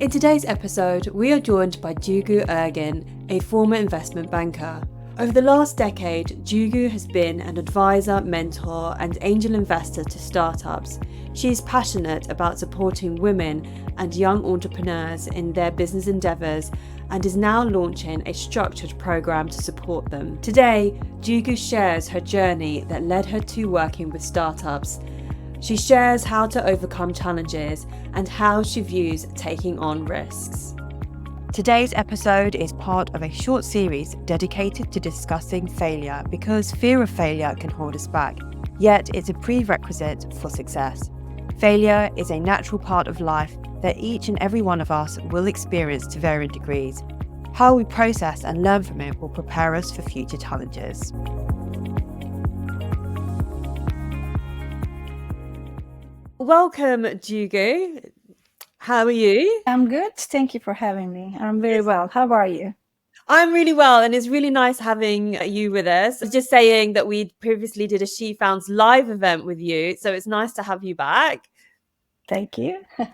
In today's episode, we are joined by Duygu Ergin, a former investment banker. Over the last decade, Duygu has been an advisor, mentor, and angel investor to startups. She is passionate about supporting women and young entrepreneurs in their business endeavours and is now launching a structured program to support them. Today, Duygu shares her journey that led her to working with startups. She shares how to overcome challenges and how she views taking on risks. Today's episode is part of a short series dedicated to discussing failure because fear of failure can hold us back, yet it's a prerequisite for success. Failure is a natural part of life that each and every one of us will experience to varying degrees. How we process and learn from it will prepare us for future challenges. Welcome, Duygu. How are you? I'm good. Thank you for having me. I'm very well. How are you? I'm really well, and it's really nice having you with us. I was just saying that we previously did a She Founds live event with you, so it's nice to have you back. Thank you. So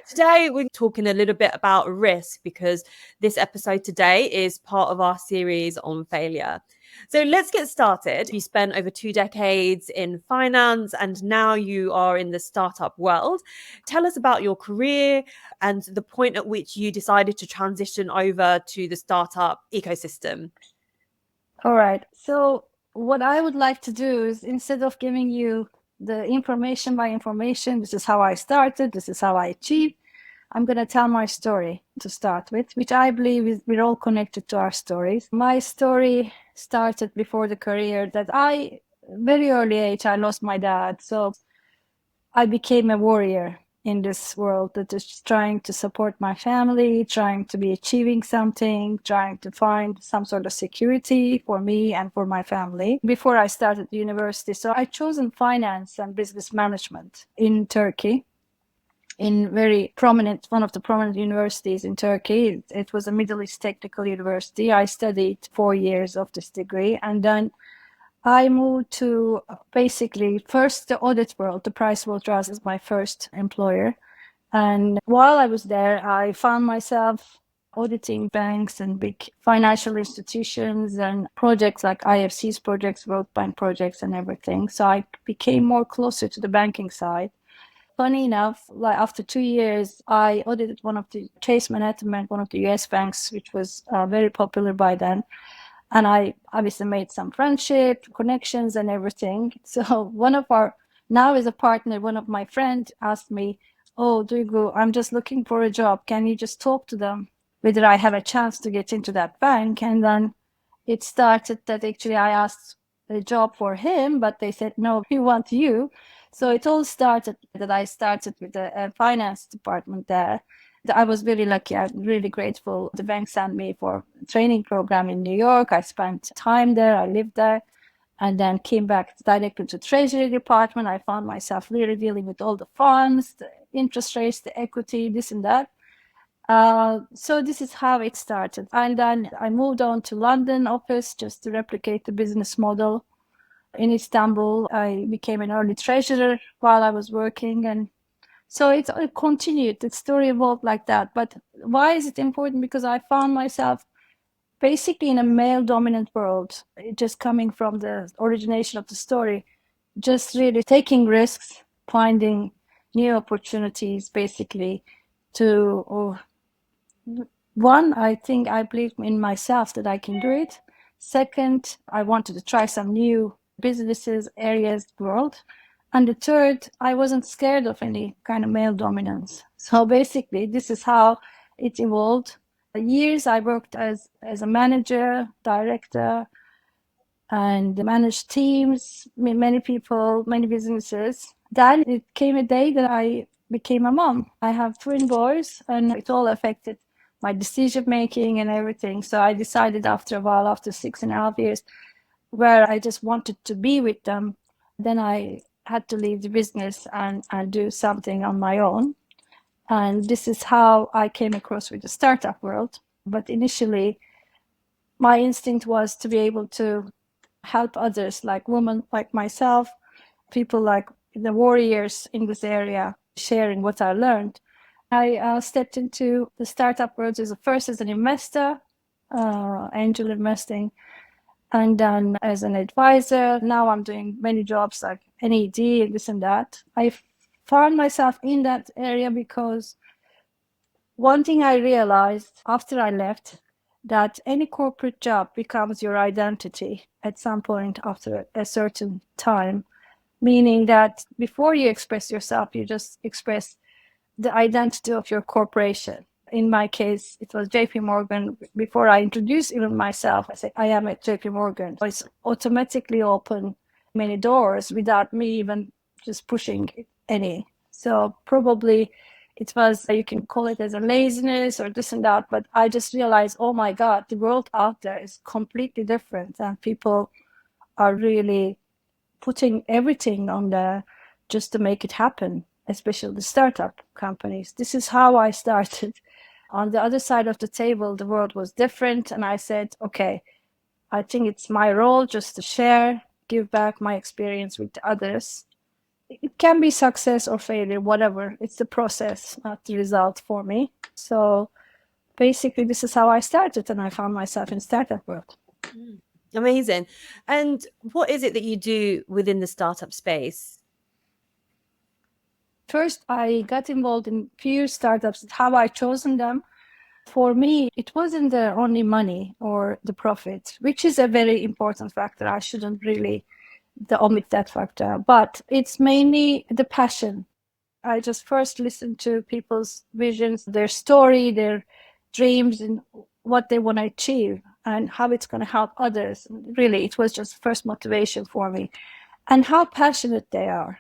today we're talking a little bit about risk because this episode today is part of our series on failure. So let's get started. You spent over 2 decades in finance and now you are in the startup world. Tell us about your career and the point at which you decided to transition over to the startup ecosystem. All right. So, what I would like to do is instead of giving you the information by information, this is how I started, this is how I achieved, I'm going to tell my story to start with, which I believe is we're all connected to our stories. My story started before the career that very early age, I lost my dad. So I became a warrior in this world that is trying to support my family, trying to be achieving something, trying to find some sort of security for me and for my family before I started university. So I chosen finance and business management in Turkey in one of the prominent universities in Turkey. It was a Middle East Technical University. I studied 4 years of this degree, and then I moved to basically first the audit world. The Pricewaterhouse is my first employer. And while I was there, I found myself auditing banks and big financial institutions and projects like IFC's projects, World Bank projects, and everything. So I became more closer to the banking side. Funny enough, like after 2 years, I audited one of the Chase Manhattan Bank, one of the US banks, which was very popular by then. And I obviously made some friendship, connections, and everything. So now as a partner, one of my friends asked me, "Oh, Duygu, I'm just looking for a job. Can you just talk to them whether I have a chance to get into that bank?" And then it started that actually I asked a job for him, but they said, "No, we want you." So it all started that I started with the finance department there. I was very lucky. I'm really grateful. The bank sent me for a training program in New York. I spent time there. I lived there and then came back directly to Treasury Department. I found myself really dealing with all the funds, the interest rates, the equity, this and that. So this is how it started. And then I moved on to London office just to replicate the business model. In Istanbul, I became an early treasurer while I was working, and so it continued. The story evolved like that. But why is it important? Because I found myself basically in a male-dominant world, just coming from the origination of the story, just really taking risks, finding new opportunities, basically to one, I believe in myself that I can do it. Second, I wanted to try some new businesses, areas, world. And the third, I wasn't scared of any kind of male dominance. So basically, this is how it evolved. Years I worked as a manager, director, and managed teams, many people, many businesses. Then it came a day that I became a mom. I have twin boys, and it all affected my decision making and everything. So I decided after a while, after 6.5 years, where I just wanted to be with them, then I had to leave the business and do something on my own. And this is how I came across with the startup world. But initially, my instinct was to be able to help others, like women like myself, people like the warriors in this area, sharing what I learned. I stepped into the startup world first as an investor, angel investing, and then as an advisor. Now I'm doing many jobs like NED and this and that. I found myself in that area because one thing I realized after I left, that any corporate job becomes your identity at some point after a certain time, meaning that before you express yourself, you just express the identity of your corporation. In my case, it was JP Morgan. Before I introduce even myself, I say I am at JP Morgan. It's automatically open many doors without me even just pushing any. So probably it was, you can call it as a laziness or this and that, but I just realized, oh my God, the world out there is completely different, and people are really putting everything on there just to make it happen, especially the startup companies. This is how I started. On the other side of the table, the world was different. And I said, okay, I think it's my role just to share, give back my experience with others. It can be success or failure, whatever. It's the process, not the result for me. So basically, this is how I started, and I found myself in startup world. Amazing. And what is it that you do within the startup space? First, I got involved in few startups. How I chosen them, for me, it wasn't the only money or the profit, which is a very important factor. I shouldn't really omit that factor, but it's mainly the passion. I just first listened to people's visions, their story, their dreams, and what they want to achieve and how it's going to help others. Really, it was just first motivation for me, and how passionate they are.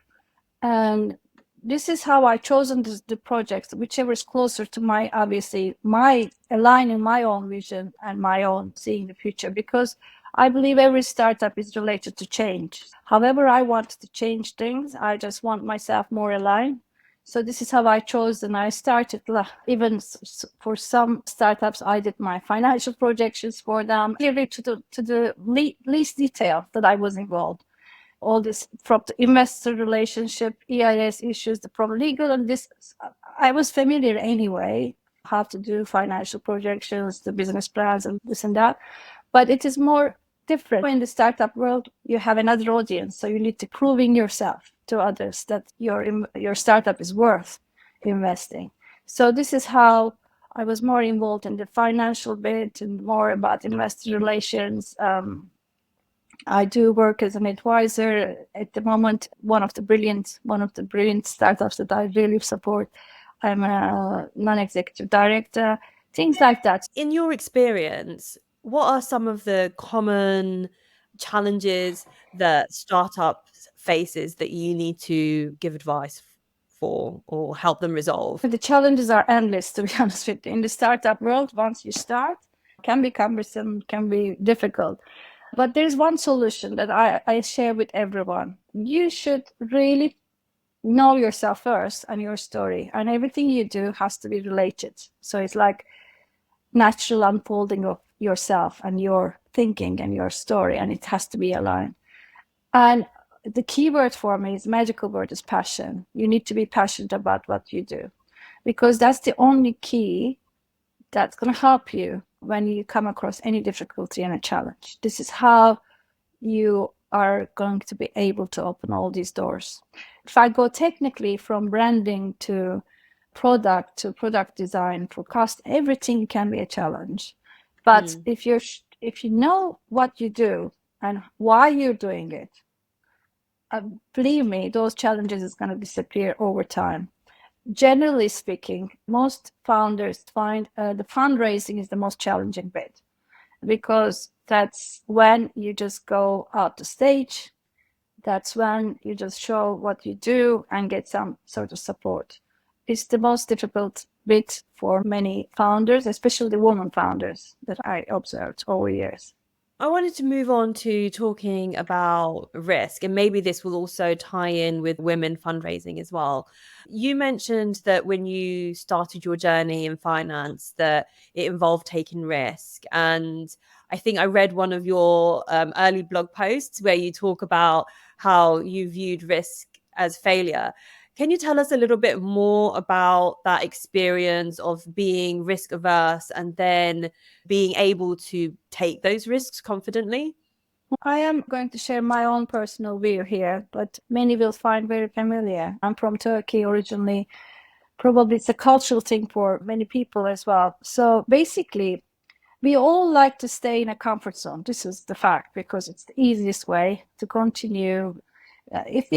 And this is how I chosen the projects, whichever is closer to my, obviously, my aligning my own vision and my own seeing the future, because I believe every startup is related to change. However, I want to change things. I just want myself more aligned. So this is how I chose, and I started even for some startups. I did my financial projections for them, really to the least detail that I was involved. All this from the investor relationship, EIS issues, the problem legal, and this I was familiar anyway, how to do financial projections, the business plans, and this and that. But it is more different in the startup world. You have another audience, so you need to proving yourself to others that your startup is worth investing. So this is how I was more involved in the financial bit and more about investor relations. I do work as an advisor at the moment. One of the brilliant startups that I really support. I'm a non-executive director, things like that. In your experience, what are some of the common challenges that startups faces that you need to give advice for or help them resolve? The challenges are endless, to be honest with you. In the startup world, once you start, can be cumbersome, can be difficult. But there's one solution that I share with everyone. You should really know yourself first and your story, and everything you do has to be related. So it's like natural unfolding of yourself and your thinking and your story, and it has to be aligned. And the key word for me is magical word is passion. You need to be passionate about what you do, because that's the only key that's going to help you when you come across any difficulty and a challenge. This is how you are going to be able to open all these doors. If I go technically from branding to product design, for cost, everything can be a challenge. But if you know what you do and why you're doing it, believe me, those challenges is going to disappear over time. Generally speaking, most founders find the fundraising is the most challenging bit, because that's when you just go out the stage. That's when you just show what you do and get some sort of support. It's the most difficult bit for many founders, especially the women founders that I observed over years. I wanted to move on to talking about risk, and maybe this will also tie in with women fundraising as well. You mentioned that when you started your journey in finance, that it involved taking risk. And I think I read one of your early blog posts where you talk about how you viewed risk as failure. Can you tell us a little bit more about that experience of being risk averse and then being able to take those risks confidently? I am going to share my own personal view here, but many will find very familiar. I'm from Turkey originally. Probably it's a cultural thing for many people as well. So basically, we all like to stay in a comfort zone. This is the fact because it's the easiest way to continue. If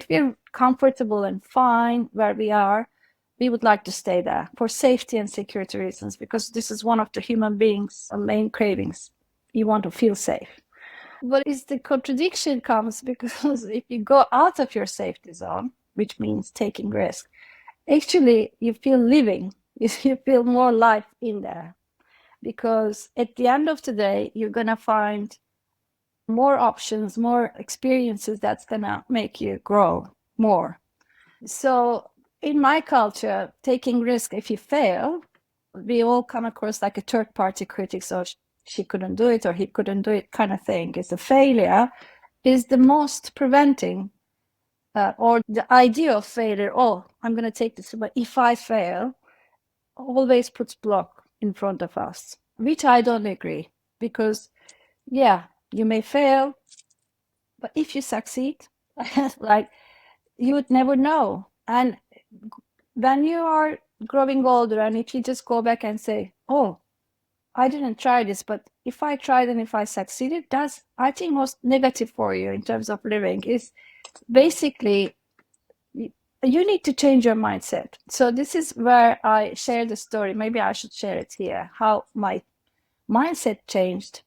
we're comfortable and fine where we are, we would like to stay there for safety and security reasons because this is one of the human beings' main cravings. You want to feel safe. But is the contradiction comes because if you go out of your safety zone, which means taking risk, actually you feel living. You feel more life in there because at the end of the day, you're going to find more options, more experiences that's going to make you grow more. So in my culture, taking risk, if you fail, we all come across like a third party critic. So she couldn't do it or he couldn't do it kind of thing. It's a failure is the most preventing or the idea of failure. Oh, I'm going to take this, but if I fail, always puts block in front of us, which I don't agree because, yeah, you may fail, but if you succeed, like you would never know. And when you are growing older, and if you just go back and say, oh, I didn't try this, but if I tried and if I succeeded, that's, I think, most negative for you in terms of living is basically you need to change your mindset. So this is where I share the story. Maybe I should share it here, how my mindset changed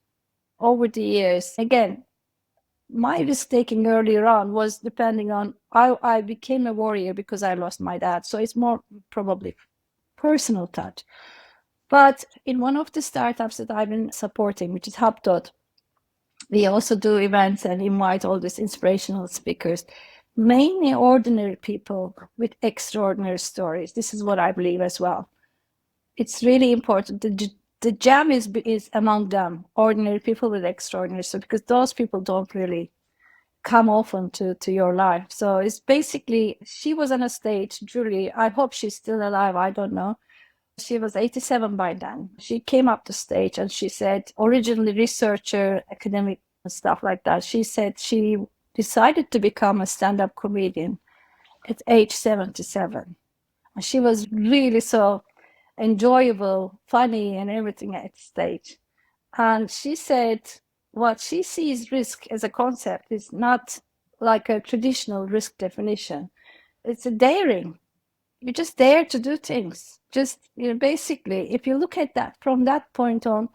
over the years. Again, my risk taking earlier on was depending on I became a warrior because I lost my dad. So it's more probably personal touch. But in one of the startups that I've been supporting, which is HubDot, we also do events and invite all these inspirational speakers, mainly ordinary people with extraordinary stories. This is what I believe as well. It's really important. The gem is among them, ordinary people with extraordinary stories, because those people don't really come often to your life. So it's basically, she was on a stage, Julie, I hope she's still alive, I don't know. She was 87 by then. She came up the stage and she said, originally researcher, academic, stuff like that. She said she decided to become a stand-up comedian at age 77. And she was really so enjoyable, funny, and everything at stage. And she said what she sees risk as a concept is not like a traditional risk definition. It's a daring. You just dare to do things. Just, basically, if you look at that from that point on,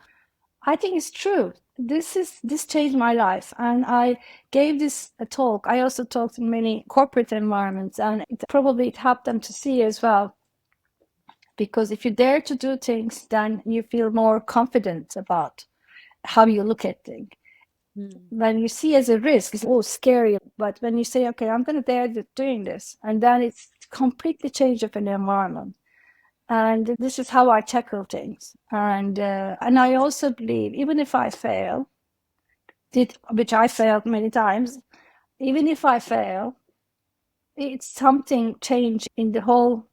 I think it's true. This changed my life, and I gave this a talk. I also talked in many corporate environments, and it helped them to see as well. Because if you dare to do things, then you feel more confident about how you look at things. When you see as a risk, it's all scary. But when you say, okay, I'm going to dare doing this, and then it's completely change of an environment. And this is how I tackle things. And I also believe, even if I fail, which I failed many times, even if I fail, it's something change in the whole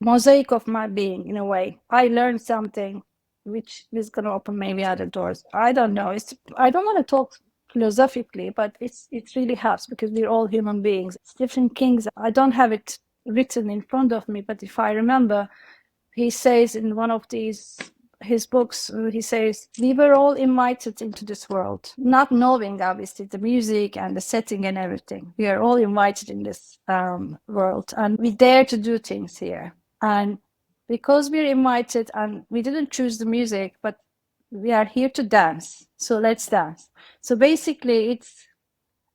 mosaic of my being in a way. I learned something which is going to open maybe other doors. I don't know. I don't want to talk philosophically, but it really helps because we're all human beings. Stephen King's, I don't have it written in front of me, but if I remember, he says in one of his books, he says, we were all invited into this world, not knowing, obviously, the music and the setting and everything. We are all invited in this world, and we dare to do things here. And because we're invited and we didn't choose the music, but we are here to dance. So let's dance. So basically, it's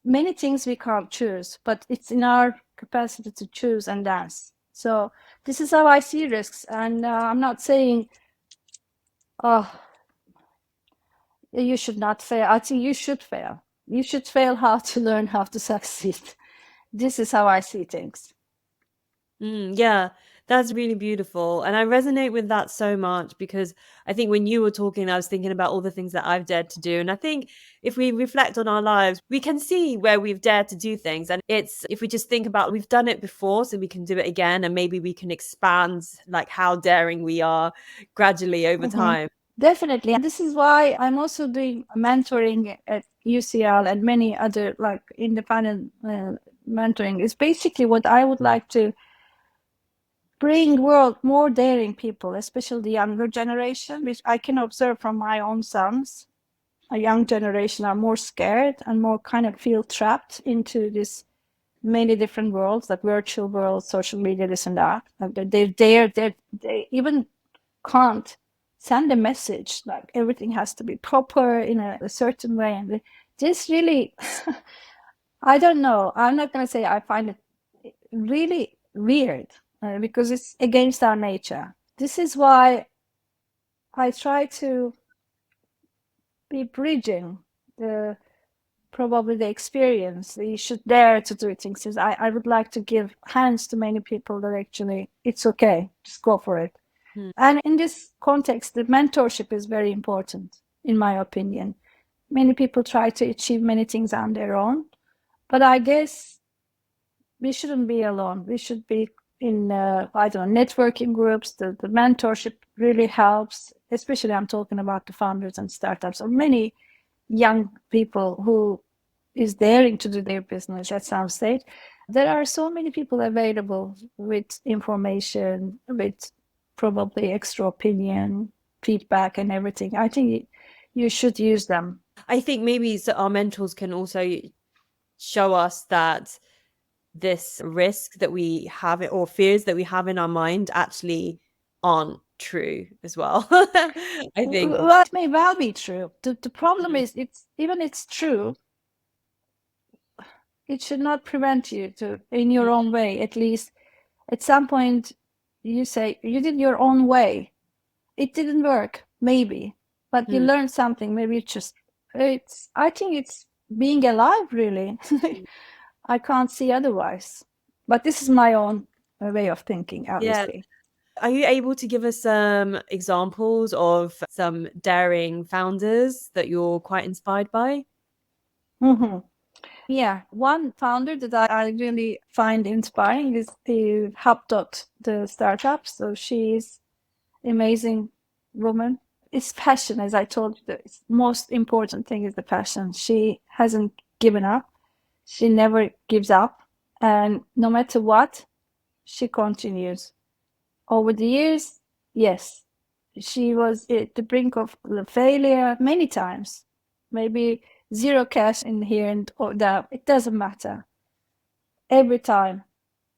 many things we can't choose, but it's in our capacity to choose and dance. So this is how I see risks. And I'm not saying, oh, you should not fail. I think you should fail. You should fail how to learn how to succeed. This is how I see things. Yeah, That's really beautiful. And I resonate with that so much because I think when you were talking, I was thinking about all the things that I've dared to do. And I think if we reflect on our lives, we can see where we've dared to do things. And it's if we just think about we've done it before, so we can do it again. And maybe we can expand like how daring we are gradually over Mhm. time. Definitely. And this is why I'm also doing mentoring at UCL and many other like independent mentoring. Is basically what I would like to bring world more daring people, especially the younger generation, which I can observe from my own sons. A young generation are more scared and more kind of feel trapped into this many different worlds, like virtual world, social media, this and that. They even can't send a message. Like everything has to be proper in a certain way, and this really, I don't know. I'm not gonna say I find it really weird because it's against our nature. This is why I try to be bridging the probably the experience. You should dare to do things. I would like to give hands to many people that actually it's okay, just go for it. Hmm. And in this context, the mentorship is very important, in my opinion. Many people try to achieve many things on their own, but I guess we shouldn't be alone. We should be in, I don't know, networking groups. The mentorship really helps, especially I'm talking about the founders and startups or many young people who is daring to do their business at some stage. There are so many people available with information, with probably extra opinion, feedback, and everything. I think you should use them. I think maybe so our mentors can also show us that this risk that we have or fears that we have in our mind actually aren't true as well. I think. Well, it may well be true. The problem Mm, is, it's even it's true, it should not prevent you to, in your own way, at least at some point, you say you did your own way. It didn't work, maybe, but you mm, learned something. Maybe it's, I think it's being alive, really. mm. I can't see otherwise. But this is my own way of thinking, Yeah. obviously. Are you able to give us some examples of some daring founders that you're quite inspired by? Hmm. Yeah, one founder that I really find inspiring is the HubDot, the startup. So she's amazing woman. It's passion, as I told you. The most important thing is the passion. She hasn't given up. She never gives up. And no matter what, she continues. Over the years, yes, she was at the brink of failure many times. Maybe zero cash in here and or there. It doesn't matter. Every time,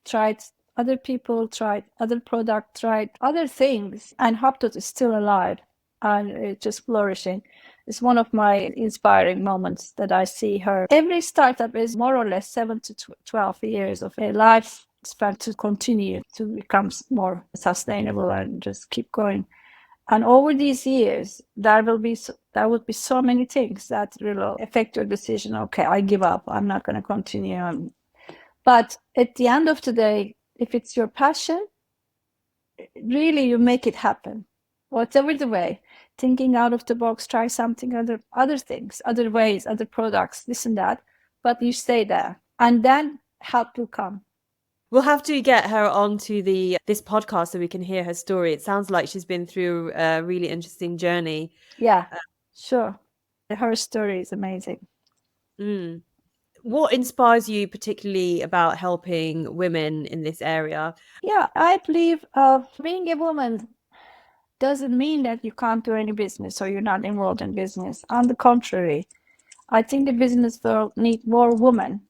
tried other people, tried other product, tried other things, and HubDot is still alive and it's just flourishing. It's one of my inspiring moments that I see her. Every startup is more or less 7 to 12 years of a lifespan to continue to become more sustainable and just keep going. And over these years, there would be so many things that will affect your decision. Okay, I give up. I'm not going to continue. But at the end of the day, if it's your passion, really you make it happen. Whatever the way, thinking out of the box, try something other things, other ways, other products, this and that. But you stay there, and then help will come. We'll have to get her onto the this podcast so we can hear her story. It sounds like she's been through a really interesting journey. Yeah, sure. Her story is amazing. Mm. What inspires you particularly about helping women in this area? Yeah, I believe being a woman doesn't mean that you can't do any business or you're not involved in business. On the contrary, I think the business world need more women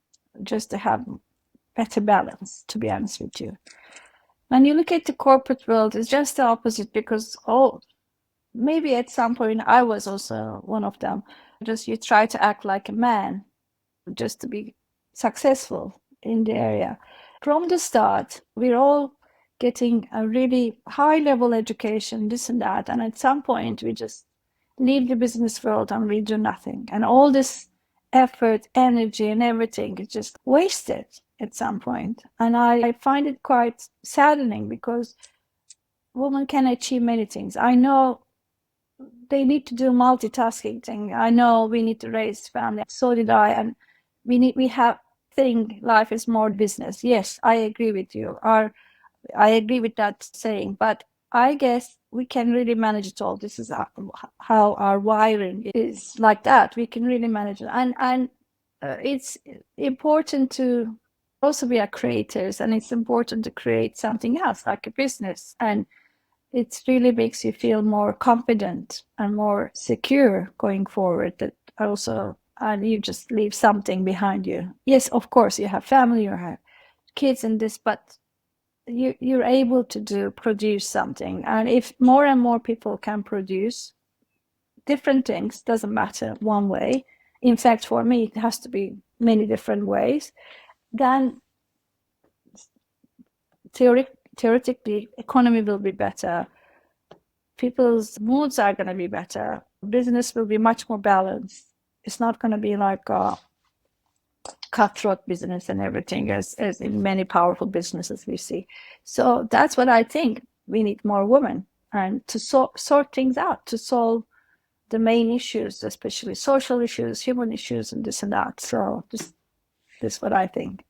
just to have better balance, to be honest with you. When you look at the corporate world, it's just the opposite because, oh, maybe at some point I was also one of them. Just you try to act like a man just to be successful in the area. From the start, we're all getting a really high level education, this and that. And at some point, we just leave the business world and we do nothing. And all this effort, energy, and everything is just wasted. at some point. And I find it quite saddening because women can achieve many things. I know they need to do multitasking thing. I know we need to raise family. So did I. And we have think life is more business. Yes, I agree with you. I agree with that saying, but I guess we can really manage it all. This is how our wiring is like that. We can really manage it. And it's important to also be a creators, and it's important to create something else like a business. And it really makes you feel more confident and more secure going forward, that also, and you just leave something behind you. Yes, of course, you have family, you have kids and this, but you're able to produce something. And if more and more people can produce different things, doesn't matter one way, in fact for me it has to be many different ways, then theoretically economy will be better, people's moods are going to be better, business will be much more balanced. It's not going to be like a cutthroat business and everything, as in many powerful businesses we see. So that's what I think. We need more women, and to sort things out, to solve the main issues, especially social issues, human issues, and this and that. So this is what I think.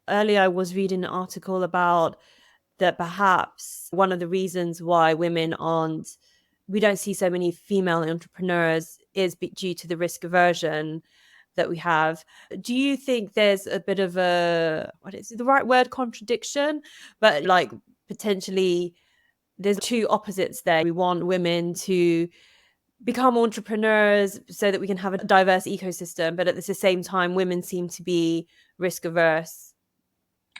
Earlier, I was reading an article about that perhaps one of the reasons why we don't see so many female entrepreneurs is due to the risk aversion that we have. Do you think there's a bit of what is the right word, contradiction, but like potentially there's two opposites there? We want women to become entrepreneurs so that we can have a diverse ecosystem, but at the same time women seem to be risk averse.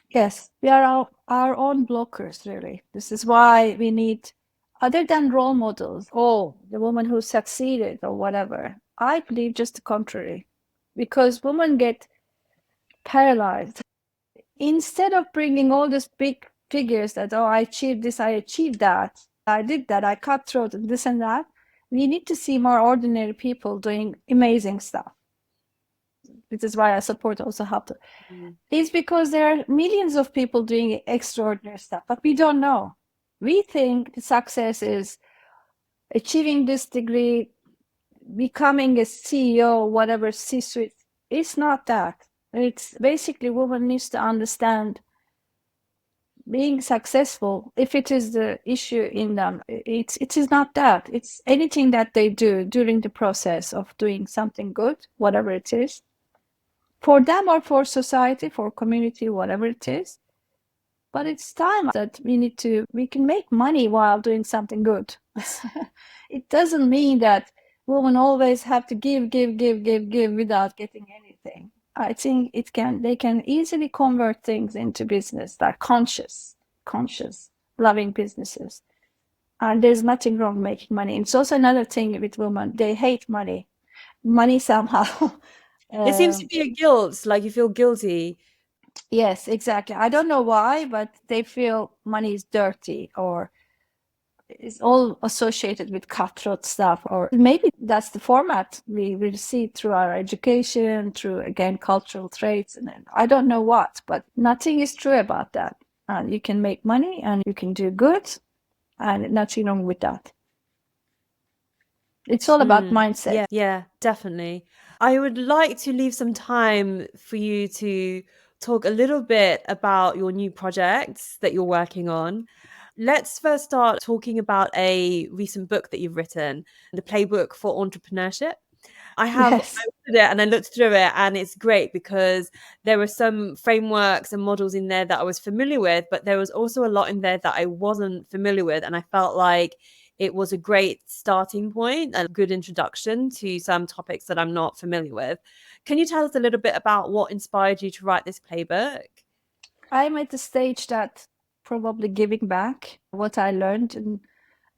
Yes, we are our own blockers, really. This is why we need, other than role models, oh, the woman who succeeded or whatever. I believe just the contrary, because women get paralyzed. Instead of bringing all these big figures that, oh, I achieved this, I achieved that, I did that, I cut throat, and this and that, we need to see more ordinary people doing amazing stuff. This is why I support also help. It's because there are millions of people doing extraordinary stuff, but we don't know. We think the success is achieving this degree, becoming a CEO, whatever, C-suite. It's not that. It's basically women needs to understand being successful, if it is the issue in them, it is not that. It's anything that they do during the process of doing something good, whatever it is, for them or for society, for community, whatever it is. But it's time that we can make money while doing something good. It doesn't mean that women always have to give without getting anything. I think they can easily convert things into business, like conscious, loving businesses. And there's nothing wrong making money. It's also another thing with women, they hate money. Money somehow. It seems to be a guilt, like you feel guilty. Yes, exactly. I don't know why, but they feel money is dirty, or it's all associated with cutthroat stuff, or maybe that's the format we see through our education, through, again, cultural traits, and I don't know what, but nothing is true about that. And you can make money and you can do good, and nothing wrong with that. It's all about mindset. Yeah, definitely. I would like to leave some time for you to talk a little bit about your new projects that you're working on. Let's first start talking about a recent book that you've written, The Playbook for Entrepreneurship. I Yes. read it and I looked through it, and it's great because there were some frameworks and models in there that I was familiar with, but there was also a lot in there that I wasn't familiar with. And I felt like it was a great starting point and a good introduction to some topics that I'm not familiar with. Can you tell us a little bit about what inspired you to write this playbook? I'm at the stage that probably giving back what I learned and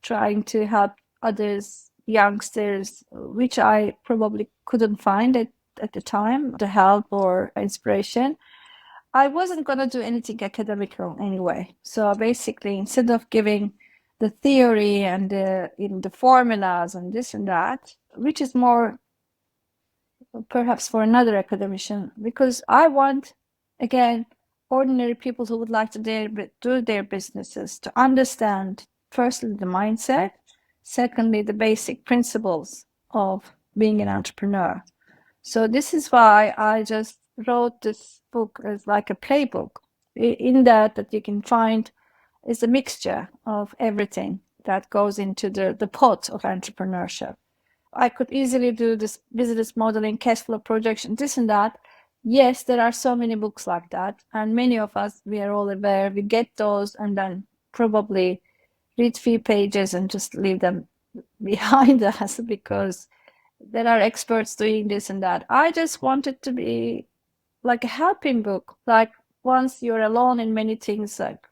trying to help others, youngsters, which I probably couldn't find at the time, the help or inspiration. I wasn't going to do anything academical anyway. So basically, instead of giving the theory and in the formulas and this and that, which is more perhaps for another academician, because I want, again, ordinary people who would like to do their businesses to understand, firstly, the mindset, secondly, the basic principles of being an entrepreneur. So this is why I just wrote this book as like a playbook. In that you can find is a mixture of everything that goes into the pot of entrepreneurship. I could easily do this business modeling, cash flow projection, this and that. Yes, there are so many books like that. And many of us, we are all aware, we get those and then probably read few pages and just leave them behind us because there are experts doing this and that. I just want it to be like a helping book. Like once you're alone in many things, like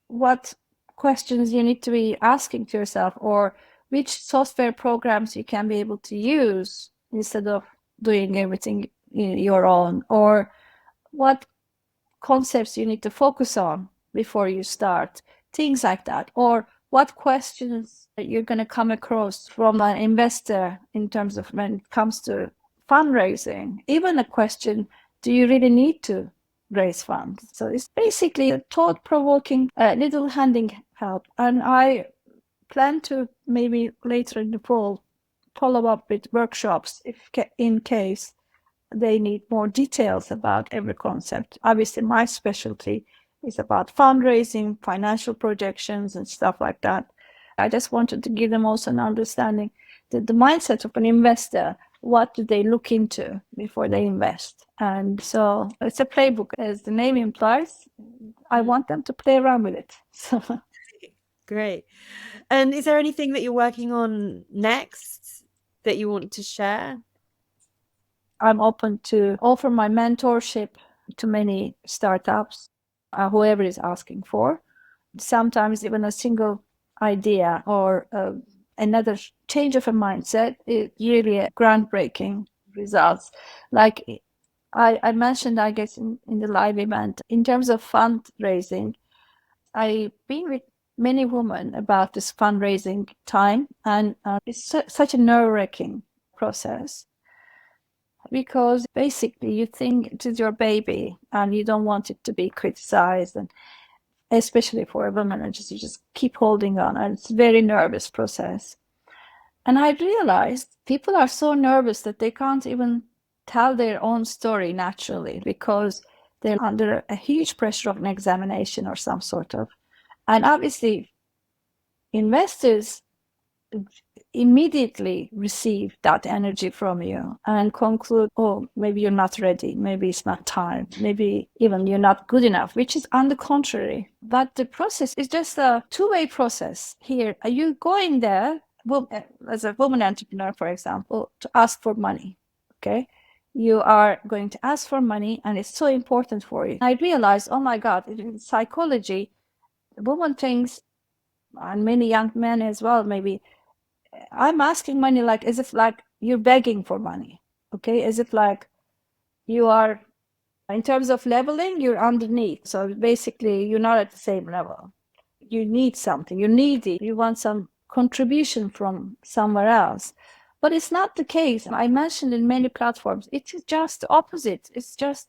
what questions you need to be asking to yourself, or which software programs you can be able to use instead of doing everything in your own, or what concepts you need to focus on before you start, things like that, or what questions you're going to come across from an investor in terms of when it comes to fundraising, even a question, do you really need to raise funds? So it's basically a thought-provoking little handing help, and I plan to maybe later in the fall follow up with workshops if in case they need more details about every concept. Obviously, my specialty is about fundraising, financial projections, and stuff like that. I just wanted to give them also an understanding that the mindset of an investor, what do they look into before they invest? And so it's a playbook, as the name implies. I want them to play around with it. Great. And is there anything that you're working on next that you want to share? I'm open to offer my mentorship to many startups, whoever is asking for. Sometimes even a single idea or another change of a mindset is really a groundbreaking results. Like I mentioned, I guess, in the live event, in terms of fundraising, I've been with many women about this fundraising time, and it's such a nerve-wracking process because basically you think it is your baby and you don't want it to be criticized, and especially for a woman, and you just keep holding on, and it's a very nervous process. And I realized people are so nervous that they can't even tell their own story naturally because they're under a huge pressure of an examination or some sort of. And obviously, investors immediately receive that energy from you and conclude, oh, maybe you're not ready, maybe it's not time, maybe even you're not good enough, which is on the contrary. But the process is just a two-way process here. Are you going there, as a woman entrepreneur, for example, to ask for money? Okay. You are going to ask for money and it's so important for you. I realized, oh my God, in psychology, the woman thinks, and many young men as well, maybe, I'm asking money like as if like you're begging for money, okay? As if like you are, in terms of leveling, you're underneath. So basically, you're not at the same level. You need something, you're needy, you want some contribution from somewhere else. But it's not the case. I mentioned in many platforms, it is just the opposite. It's just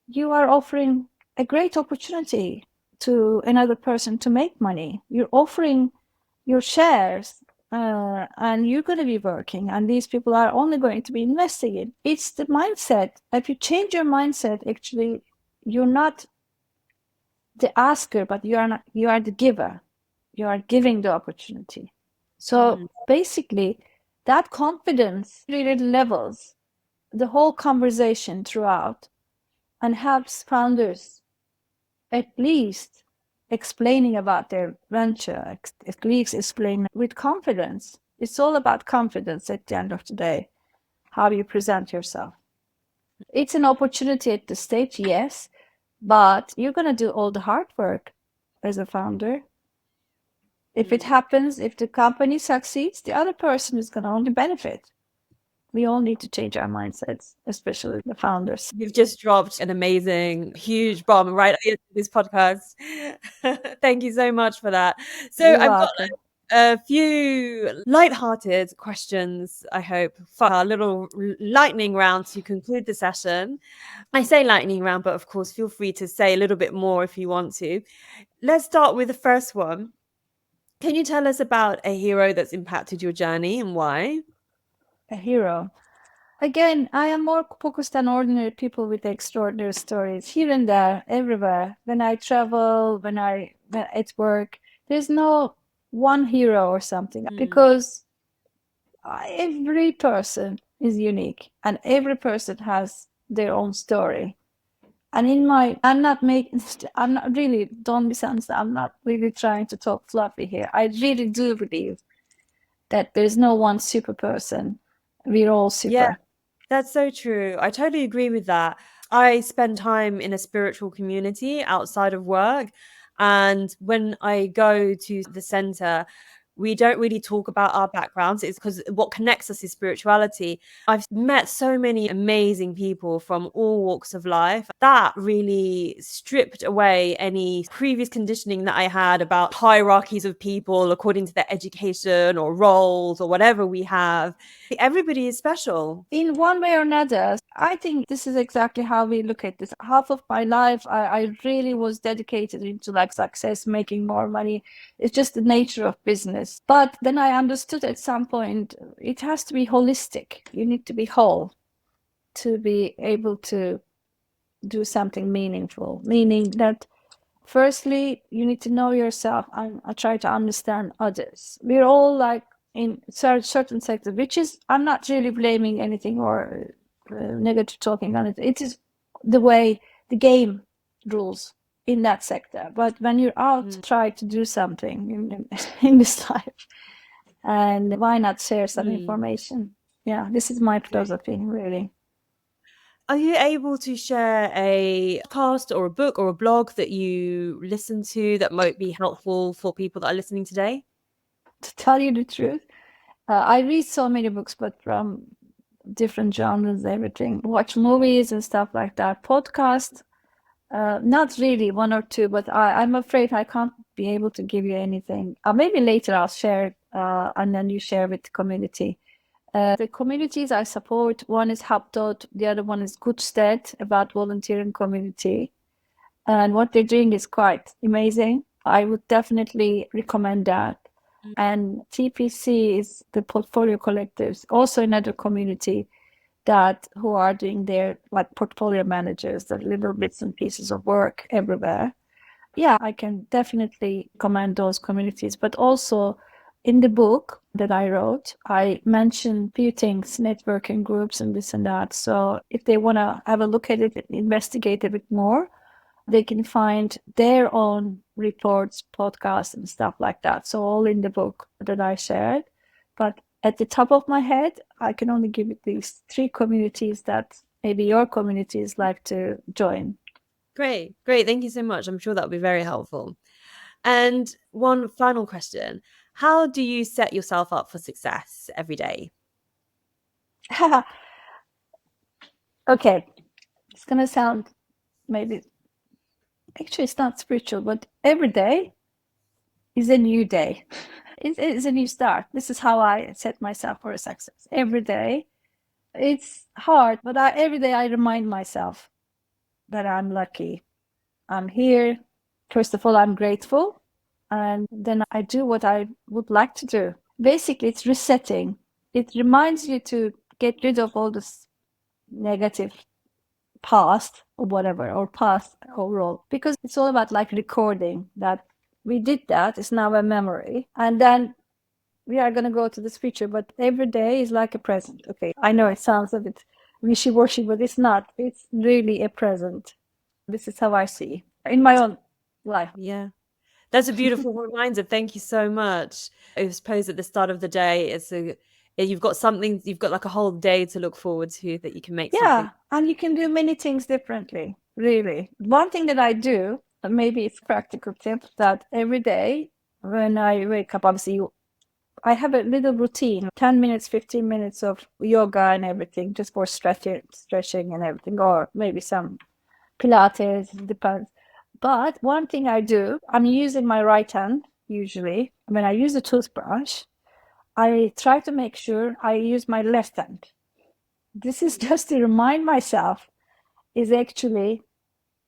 you are offering a great opportunity to another person to make money. You're offering your shares, and you're going to be working, and these people are only going to be investing in. It's the mindset. If you change your mindset, actually, you're not the asker, but you are the giver. You are giving the opportunity. So basically, that confidence really levels the whole conversation throughout and helps founders at least explaining about their venture, at least explain with confidence. It's all about confidence at the end of the day, how you present yourself. It's an opportunity at the stage, yes, but you're going to do all the hard work as a founder. If it happens, if the company succeeds, the other person is going to only benefit. We all need to change our mindsets, especially the founders. You've just dropped an amazing, huge bomb right into this podcast. Thank you so much for that. So You're I've got welcome. a few light-hearted questions, I hope, for our little lightning round to conclude the session. I say lightning round, but of course, feel free to say a little bit more if you want to. Let's start with the first one. Can you tell us about a hero that's impacted your journey and why? A hero. Again, I am more focused on ordinary people with extraordinary stories here and there, everywhere. When I travel, when at work, there's no one hero or something because every person is unique and every person has their own story. And I'm not really, don't misunderstand, I'm not really trying to talk fluffy here. I really do believe that there's no one super person. We're all Yeah, super. that's so true. I totally agree with that. I spend time in a spiritual community outside of work. And when I go to the center, we don't really talk about our backgrounds. It's because what connects us is spirituality. I've met so many amazing people from all walks of life. That really stripped away any previous conditioning that I had about hierarchies of people according to their education or roles or whatever we have. Everybody is special. In one way or another, I think this is exactly how we look at this. Half of my life, I really was dedicated into like success, making more money. It's just the nature of business. But then I understood at some point it has to be holistic. You need to be whole to be able to do something meaningful, meaning that firstly, you need to know yourself and try to understand others. We're all like in certain sector, which is, I'm not really blaming anything or negative talking on it. It is the way the game rules in that sector. But when you're out, try to do something in this life. And why not share some information? Yeah, this is my philosophy, really. Are you able to share a podcast or a book or a blog that you listen to that might be helpful for people that are listening today? To tell you the truth, I read so many books, but from different genres, everything. Watch movies and stuff like that. Podcast, not really, one or two, but I'm afraid I can't be able to give you anything. Maybe later I'll share, and then you share with the community. The communities I support, one is HubDot, the other one is Goodstead, about volunteering community. And what they're doing is quite amazing. I would definitely recommend that. And TPC is the portfolio collectives, also another community that who are doing their like portfolio managers, the little bits and pieces of work everywhere. Yeah, I can definitely commend those communities. But also in the book that I wrote, I mentioned a few things, networking groups and this and that. So if they want to have a look at it, investigate a bit more, they can find their own reports, podcasts, and stuff like that. So all in the book that I shared. But at the top of my head, I can only give you these three communities that maybe your communities like to join. Great, great. Thank you so much. I'm sure that'll be very helpful. And one final question. How do you set yourself up for success every day? Okay, it's going to sound maybe, actually, it's not spiritual, but every day is a new day. It's a new start. This is how I set myself for a success. Every day, it's hard, but every day I remind myself that I'm lucky. I'm here. First of all, I'm grateful. And then I do what I would like to do. Basically, it's resetting. It reminds you to get rid of all this negative past or whatever, or past overall, because it's all about like recording that we did that. It's now a memory. And then we are going to go to this future, but every day is like a present. Okay, I know it sounds a bit wishy-washy, but it's not. It's really a present. This is how I see in my own life. Yeah. That's a beautiful reminder. Thank you so much. I suppose at the start of the day, you've got something, you've got like a whole day to look forward to that you can make something. Yeah, and you can do many things differently, really. One thing that I do, maybe it's a practical tip, that every day when I wake up, obviously I have a little routine, 10 minutes, 15 minutes of yoga and everything, just for stretching and everything, or maybe some Pilates, depends. But one thing I do, I'm using my right hand usually, when I use a toothbrush, I try to make sure I use my left hand. This is just to remind myself is actually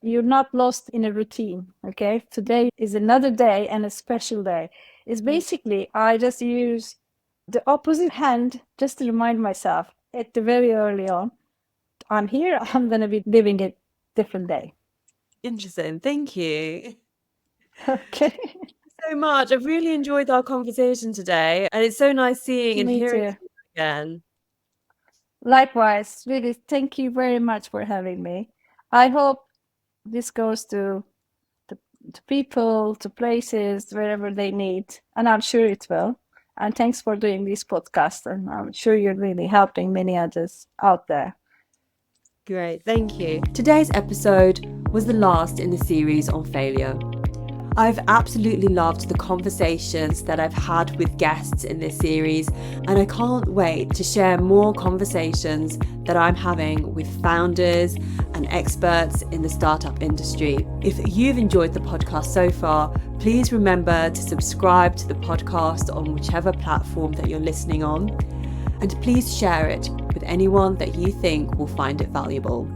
you're not lost in a routine. Okay. Today is another day and a special day. It's basically I just use the opposite hand just to remind myself at the very early on, I'm here, I'm going to be living a different day. Interesting. Thank you Okay. so much. I've really enjoyed our conversation today, and it's so nice seeing and Me hearing too. you again. Likewise, really, thank you very much for having me. I hope this goes to people, to places, wherever they need, and I'm sure it will. And thanks for doing this podcast, and I'm sure you're really helping many others out there. Great, thank you. Today's episode was the last in the series on failure. I've absolutely loved the conversations that I've had with guests in this series, and I can't wait to share more conversations that I'm having with founders and experts in the startup industry. If you've enjoyed the podcast so far, please remember to subscribe to the podcast on whichever platform that you're listening on, and please share it with anyone that you think will find it valuable.